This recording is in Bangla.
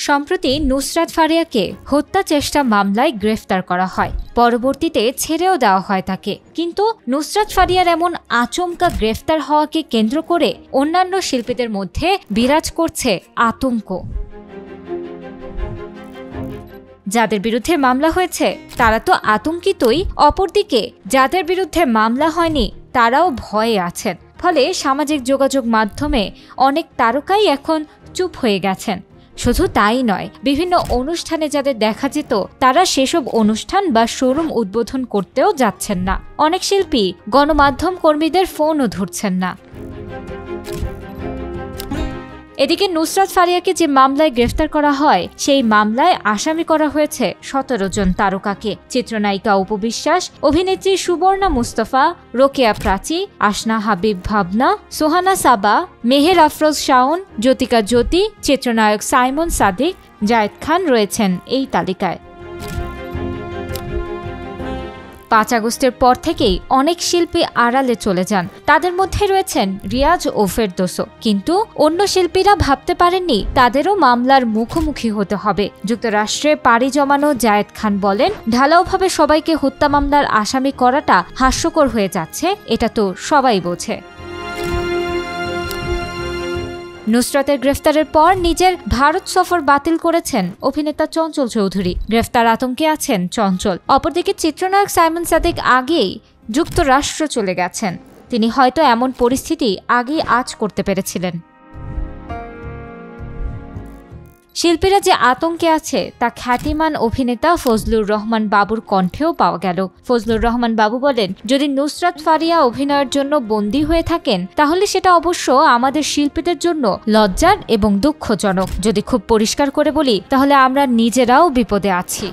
সম্প্রতি নুসরাত ফারিয়াকে হত্যা চেষ্টা মামলায় গ্রেফতার করা হয়, পরবর্তীতে ছেড়েও দেওয়া হয় তাকে। কিন্তু নুসরাত ফারিয়ার এমন আচমকা গ্রেফতার হওয়াকে কেন্দ্র করে অন্যান্য শিল্পীদের মধ্যে বিরাজ করছে আতঙ্ক। যাদের বিরুদ্ধে মামলা হয়েছে তারা তো আতঙ্কিতই, অপরদিকে যাদের বিরুদ্ধে মামলা হয়নি তারাও ভয়ে আছেন। ফলে সামাজিক যোগাযোগ মাধ্যমে অনেক তারকাই এখন চুপ হয়ে গেছেন। শুধু তাই নয়, বিভিন্ন অনুষ্ঠানে যাদের দেখা যেত তারা সেসব অনুষ্ঠান বা শোরুম উদ্বোধন করতেও যাচ্ছেন না। অনেক শিল্পী গণমাধ্যম কর্মীদের ফোনও ধরছেন না। এদিকে নুসরাত ফারিয়াকে যে মামলায় গ্রেফতার করা হয় সেই মামলায় আসামি করা হয়েছে 17 জন তারকাকে। চিত্রনায়িকা অপু বিশ্বাস, অভিনেত্রী সুবর্ণা মুস্তফা, রোকেয়া প্রাচী, আসনা হাবিব ভাবনা, সোহানা সাবা, মেহের আফরোজ শাওন, জ্যোতিকা জ্যোতি, চিত্রনায়ক সাইমন সাদিক, জায়েদ খান রয়েছেন এই তালিকায়। 5 আগস্টের পর থেকেই অনেক শিল্পী আড়ালে চলে যান। তাদের মধ্যে রয়েছেন রিয়াজ ও ফেরদৌসও। কিন্তু অন্য শিল্পীরা ভাবতে পারেননি তাদেরও মামলার মুখোমুখি হতে হবে। যুক্তরাষ্ট্রে পাড়ি জমানো জায়েদ খান বলেন, ঢালাওভাবে সবাইকে হত্যা মামলার আসামি করাটা হাস্যকর হয়ে যাচ্ছে, এটা তো সবাই বোঝে। নুসরাতের গ্রেফতারের পর নিজের ভারত সফর বাতিল করেছেন অভিনেতা চঞ্চল চৌধুরী। গ্রেফতার আতঙ্কে আছেন চঞ্চল। অপরদিকে চিত্রনায়ক সাইমন সাদিক আগেই যুক্তরাষ্ট্র চলে গেছেন। তিনি হয়তো এমন পরিস্থিতি আগেই আঁচ করতে পেরেছিলেন। শিল্পীরা যে আতঙ্কে আছে তা খ্যাতিমান অভিনেতা ফজলুর রহমান বাবুর কণ্ঠেও পাওয়া গেল। ফজলুর রহমান বাবু বলেন, যদি নুসরাত ফারিয়া অভিনয়ের জন্য বন্দী হয়ে থাকেন তাহলে সেটা অবশ্য আমাদের শিল্পীদের জন্য লজ্জার এবং দুঃখজনক। যদি খুব পরিষ্কার করে বলি তাহলে আমরা নিজেরাও বিপদে আছি।